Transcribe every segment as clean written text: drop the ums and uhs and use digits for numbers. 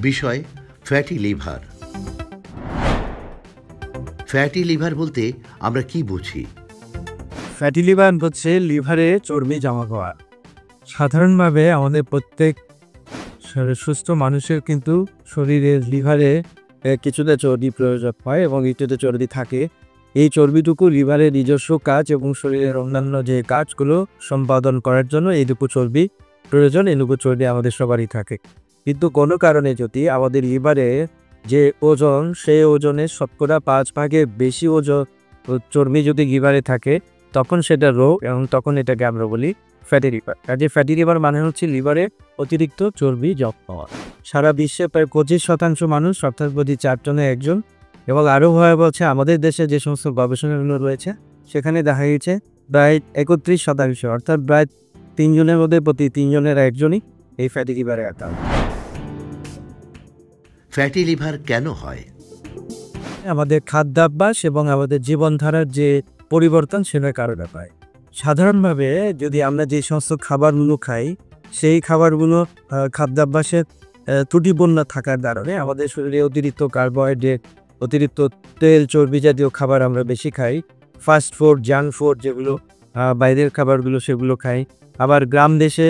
বিষয় fatty liver. Fatty liver বলতে আমরা কি বুঝি? ফ্যাটি লিভার হচ্ছে লিভারে চর্বি জমা হওয়া। সাধারণভাবে আমাদের প্রত্যেক সুস্থ মানুষের কিন্তু শরীরের লিভারে কিছুটা চর্বি প্রয়োজন হয় এবং কিছুটা চর্বি থাকে। এই চর্বিটুকু লিভারের নিজস্ব কাজ এবং শরীরের অন্যান্য যে কাজগুলো সম্পাদন করার জন্য এইটুকু চর্বি প্রয়োজন। এইটুকু চর্বি আমাদের সবারই থাকে, কিন্তু কোনো কারণে যদি আমাদের লিভারে যে ওজন, সেই ওজনের শতকরা 5 ভাগের বেশি ওজন চর্বি যদি লিভারে থাকে, তখন সেটা রোগ এবং তখন এটাকে আমরা বলি ফ্যাটি লিভার। কাজে ফ্যাটি লিভার মানে হচ্ছে লিভারে অতিরিক্ত চর্বি জমা হওয়া। সারা বিশ্বে প্রায় 25% মানুষ, অর্থাৎ প্রতি 4 জনে 1 জন। এবং আরও ভয়াবহ হচ্ছে আমাদের দেশে যে সমস্ত গবেষণাগুলো রয়েছে সেখানে দেখা গেছে প্রায় 31%, অর্থাৎ প্রায় 3 জনের মধ্যে প্রতি 3 জনের 1 জনই এই ফ্যাটি লিভারে আক্রান্ত। ফ্যাটি লিভার কেন হয়? আমাদের খাদ্যাভ্যাস এবং আমাদের জীবনধারার যে পরিবর্তন সেটার কারণে পায়। সাধারণভাবে যদি আমরা যে সমস্ত খাবারগুলো খাই, সেই খাবারগুলো খাদ্যাভ্যাসের ত্রুটিপূর্ণ থাকার কারণে আমাদের শরীরে অতিরিক্ত কার্বোহাইড্রেট, অতিরিক্ত তেল, চর্বি জাতীয় খাবার আমরা বেশি খাই। ফাস্ট ফুড, জাঙ্ক ফুড, যেগুলো বাইরের খাবারগুলো, সেগুলো খাই। আবার গ্রাম দেশে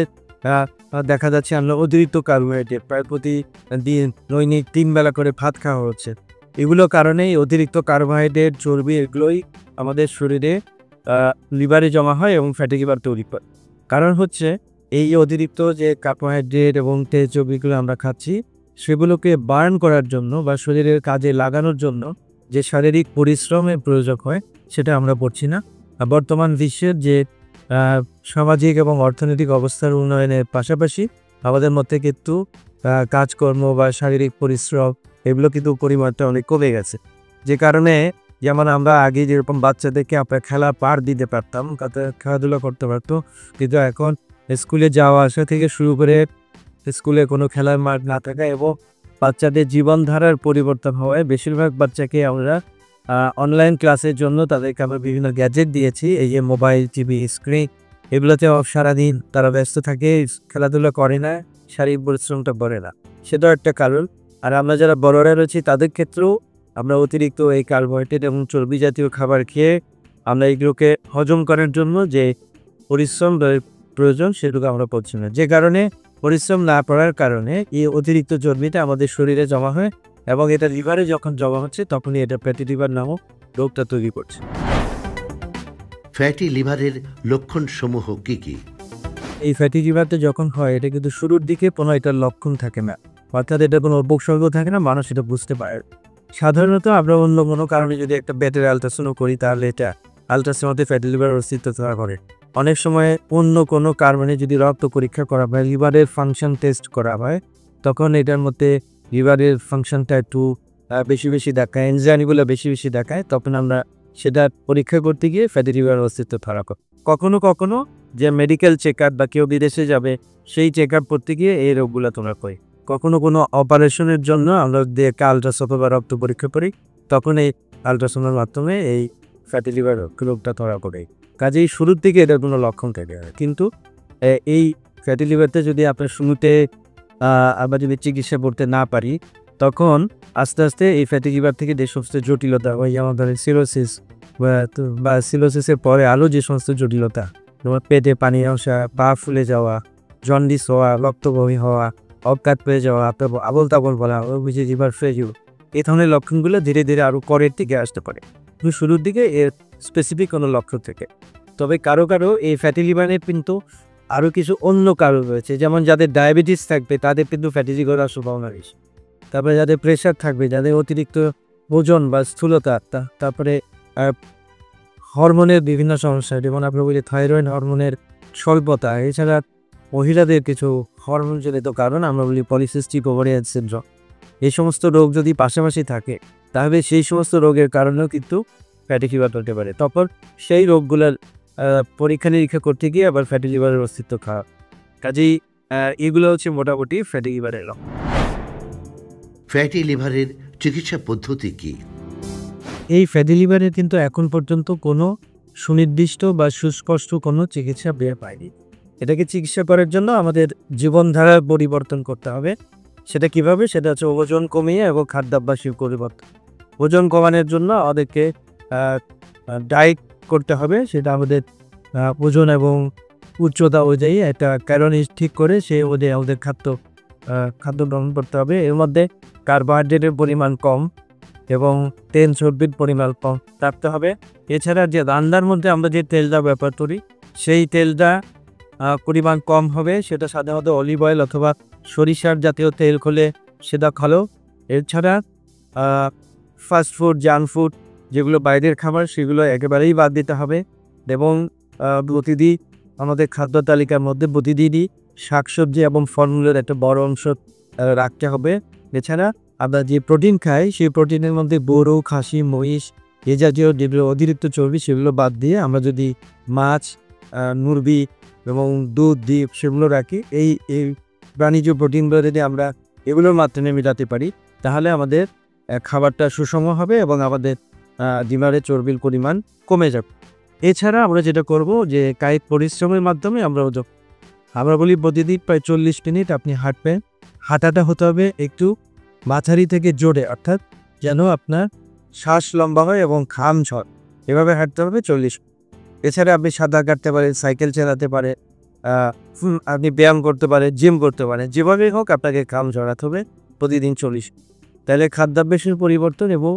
দেখা যাচ্ছে আমরা অতিরিক্ত কার্বোহাইড্রেট, প্রায় প্রতিদিন দৈনিক 3 বেলা করে ভাত খাওয়া হচ্ছে। এগুলো কারণেই অতিরিক্ত কার্বোহাইড্রেট, চর্বি, এগুলোই আমাদের শরীরে লিভারে জমা হয় এবং ফ্যাটি লিভার তৈরি করে। কারণ হচ্ছে এই অতিরিক্ত যে কার্বোহাইড্রেট এবং তেল, চর্বিগুলো আমরা খাচ্ছি, সেগুলোকে বার্ন করার জন্য বা শরীরের কাজে লাগানোর জন্য যে শারীরিক পরিশ্রমের প্রয়োজন হয়, সেটা আমরা করছি না। বর্তমান বিশ্বের যে সামাজিক এবং অর্থনৈতিক অবস্থার উন্নয়নের পাশাপাশি আমাদের মধ্যে কিন্তু কাজকর্ম বা শারীরিক পরিশ্রম এগুলো কিন্তু পরিমাণটা অনেক কমে গেছে। যে কারণে যেমন আমরা আগে যেরকম বাচ্চাদেরকে আমরা খেলা পার দিতে পারতাম, খেলাধুলা করতে পারতো, কিন্তু এখন স্কুলে যাওয়া আসা থেকে শুরু করে স্কুলে কোনো খেলার মাঠ না থাকা এবং বাচ্চাদের জীবনধারার পরিবর্তন হওয়ায় বেশিরভাগ বাচ্চাকে আমরা অনলাইন ক্লাসের জন্য তাদেরকে আমরা বিভিন্ন গ্যাজেট দিয়েছি। এই যে মোবাইল, টিভি, স্ক্রিন, এগুলোতে সারাদিন তারা ব্যস্ত থাকে, খেলাধুলা করে না, শারীরিক পরিশ্রমটা করে না, সেটাও একটা কারণ। আর আমরা যারা বড়রা রয়েছি তাদের ক্ষেত্রেও আমরা অতিরিক্ত এই কার্বোহাইড্রেট এবং চর্বি জাতীয় খাবার খেয়ে আমরা এগুলোকে হজম করার জন্য যে পরিশ্রম প্রয়োজন সেটুকু আমরা করছি না। যে কারণে পরিশ্রম না করার কারণে এই অতিরিক্ত চর্বিটা আমাদের শরীরে জমা হয় এবং এটা লিভারে যখন জমা হচ্ছে তখনই এটা ফ্যাটি লিভার নামক রোগটা তৈরি করছে। ফ্যাটি লিভারের লক্ষণ সমূহ কি কি? এই ফ্যাটি লিভারটা যখন হয়, এটা কিন্তু শুরুর দিকে কোনো এটার লক্ষণ থাকে না, অর্থাৎ এটা কোনো উপসর্গ থাকে না, মানুষ এটা বুঝতে পারে। সাধারণত আমরা অন্য কোনো কারণে যদি একটা পেটের আলট্রাসাউন্ড করি, তাহলে এটা আলট্রাসাউন্ডে ফ্যাটি লিভার অস্তিত্ব ধরা করে। অনেক সময় অন্য কোনো কারণে যদি রক্ত পরীক্ষা করা হয়, লিভারের ফাংশন টেস্ট করা হয়, তখন এটার মধ্যে লিভারের ফাংশনটা একটু বেশি দেখায়, এনজাইমগুলো বেশি দেখায়, তখন আমরা সেটা পরীক্ষা করতে গিয়ে ফ্যাটি লিভার অস্তিত্ব ধরা করি। কখনো যে মেডিকেল চেক আপ বা কেউ বিদেশে যাবে, সেই চেক আপ করতে গিয়ে এই রোগগুলো তোমরা করি। কখনো কোনো অপারেশনের জন্য আমরা দেখে আলট্রাসাউন্ড বা রক্ত পরীক্ষা করি, তখন এই আলট্রাসাউন্ডের মাধ্যমে এই ফ্যাটি লিভার রোগটা ধরা পড়ে। কাজেই শুরুর দিকে এটার কোনো লক্ষণ থাকে না। কিন্তু এই ফ্যাটি লিভারটা যদি আপনার শুরুতে আমরা যদি চিকিৎসা করতে না পারি, তখন আস্তে আস্তে এই ফ্যাটি লিভার থেকে যে সমস্ত জটিলতা হয়, যেমন ধরেন সিরোসিস বা সিরোসিসের পরে আরও যে সমস্ত জটিলতা, যেমন পেটে পানি আসা, পা ফুলে যাওয়া, জন্ডিস হওয়া, রক্তবমি হওয়া, অজ্ঞাত পেয়ে যাওয়া, আপনার আবল তাবল বলা, অভিযোগ লিভার ফেলিউর, এই ধরনের লক্ষণগুলো ধীরে ধীরে আরও পরের দিকে আসতে পারে, কিন্তু শুরুর দিকে এর স্পেসিফিক কোনো লক্ষণ থেকে। তবে কারো এই ফ্যাটি লিভারের কিন্তু আরও কিছু অন্য কারণ রয়েছে, যেমন যাদের ডায়াবেটিস থাকবে তাদের কিন্তু ফ্যাটি লিভার হওয়ার সম্ভাবনা বেশি। তারপরে যাদের প্রেশার থাকবে, যাদের অতিরিক্ত ওজন বা স্থূলতা, তারপরে হরমোনের বিভিন্ন সমস্যা, যেমন আমরা বলি থাইরয়েড হরমোনের স্বল্পতা, এছাড়া মহিলাদের কিছু হরমোনজনিত কারণ, আমরা বলি পলিসিস্টিক ওভারিয়ান সিনড্রোম, এই সমস্ত রোগ যদি পাশাপাশি থাকে, তাহলে সেই সমস্ত রোগের কারণেও কিন্তু ফ্যাটি লিভার হতে পারে। তখন সেই রোগগুলোর পরীক্ষা নিরীক্ষা করতে গিয়ে আবার ফ্যাটি লিভারের অস্তিত্ব খাওয়া। কাজেই এগুলো হচ্ছে মোটামুটি ফ্যাটি লিভারের লক্ষণ। ফ্যাটি লিভারের চিকিৎসা পদ্ধতি কি? এই ফ্যাটি লিভারের কিন্তু এখন পর্যন্ত কোনো সুনির্দিষ্ট বা সুস্পষ্ট কোনো চিকিৎসা পায়নি। এটাকে চিকিৎসা করার জন্য আমাদের জীবনধারার পরিবর্তন করতে হবে। সেটা কিভাবে? সেটা হচ্ছে ওজন কমিয়ে এবং খাদ্যাভ্যাসের পরিবর্তন। ওজন কমানোর জন্য আমাদেরকে ডায়েট করতে হবে। সেটা আমাদের ওজন এবং উচ্চতা অনুযায়ী একটা ক্যালোরি ঠিক করে সেই অনুযায়ী আমাদের খাদ্য গ্রহণ করতে হবে। এর মধ্যে কার্বোহাইড্রেটের পরিমাণ কম এবং তেল চর্বির পরিমাণ কম রাখতে হবে। এছাড়া যে রান্নার মধ্যে আমরা যে তেলটা ব্যবহার করি সেই তেলটা পরিমাণ কম হবে। সেটা সাধারণত অলিভ অয়েল অথবা সরিষার জাতীয় তেল হলে সেটা ভালো। এছাড়া ফাস্টফুড, জাঙ্ক ফুড যেগুলো বাইরের খাবার সেগুলো একেবারেই বাদ দিতে হবে এবং প্রতিদিন আমাদের খাদ্য তালিকার মধ্যে প্রতিদিনই শাকসবজি এবং ফলমূলের একটা বড় অংশ রাখতে হবে। এছাড়া আমরা যে প্রোটিন খাই সেই প্রোটিনের মধ্যে গরু, খাসি, মহিষ এ জাতীয় যেগুলো অতিরিক্ত চর্বি সেগুলো বাদ দিয়ে আমরা যদি মাছ, মুরগি এবং দুধ, ডিম সেগুলো রাখি, এই প্রাণীজ প্রোটিনগুলো যদি আমরা এগুলোর মাধ্যমে মেটাতে পারি তাহলে আমাদের খাবারটা সুষম হবে এবং আমাদের ডিমারে চর্বির পরিমাণ কমে যাবে। এছাড়া আমরা যেটা করব যে কায়িক পরিশ্রমের মাধ্যমে আমরা বলি প্রতিদিন প্রায় 40 মিনিট আপনি হাঁটবেন। হাঁটাটা হতে হবে একটু মাঝারি থেকে জোরে, অর্থাৎ যেন আপনার শ্বাস লম্বা হয় এবং ঘাম ঝরে, এভাবে হাঁটতে হবে 40। এছাড়া আপনি সাঁতার কাটতে পারেন, সাইকেল চালাতে পারেন, আপনি ব্যায়াম করতে পারেন, জিম করতে পারেন, যেভাবেই হোক আপনাকে ঘাম ঝরাতে হবে প্রতিদিন 40। তাহলে খাদ্যাভ্যাসের পরিবর্তন এবং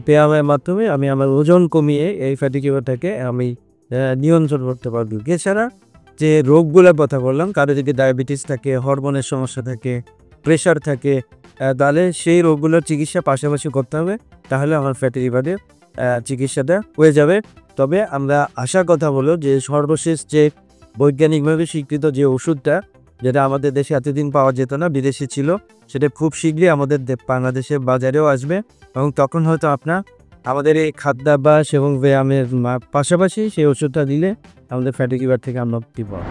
ব্যায়ামের মাধ্যমে আমি আমার ওজন কমিয়ে এই ফ্যাটি লিভারটাকে আমি নিয়ন্ত্রণ করতে পারবো। এছাড়া যে রোগগুলোর কথা বললাম, কারো যদি ডায়াবেটিস থাকে, হরমোনের সমস্যা থাকে, প্রেশার থাকে, তাহলে সেই রোগগুলোর চিকিৎসা পাশাপাশি করতে হবে, তাহলে আমার ফ্যাটি লিভারের চিকিৎসাটা হয়ে যাবে। তবে আমরা আশার কথা হলো যে সর্বশেষ যে বৈজ্ঞানিকভাবে স্বীকৃত যে ওষুধটা, যেটা আমাদের দেশে এতদিন পাওয়া যেত না, বিদেশে ছিল, সেটা খুব শীঘ্রই আমাদের বাংলাদেশের বাজারেও আসবে এবং তখন হয়তো আমাদের এই খাদ্যাভ্যাস এবং ব্যায়ামের পাশাপাশি সেই ওষুধটা দিলে আমাদের ফ্যাটি লিভার থেকে আমরা মুক্তি পাবো।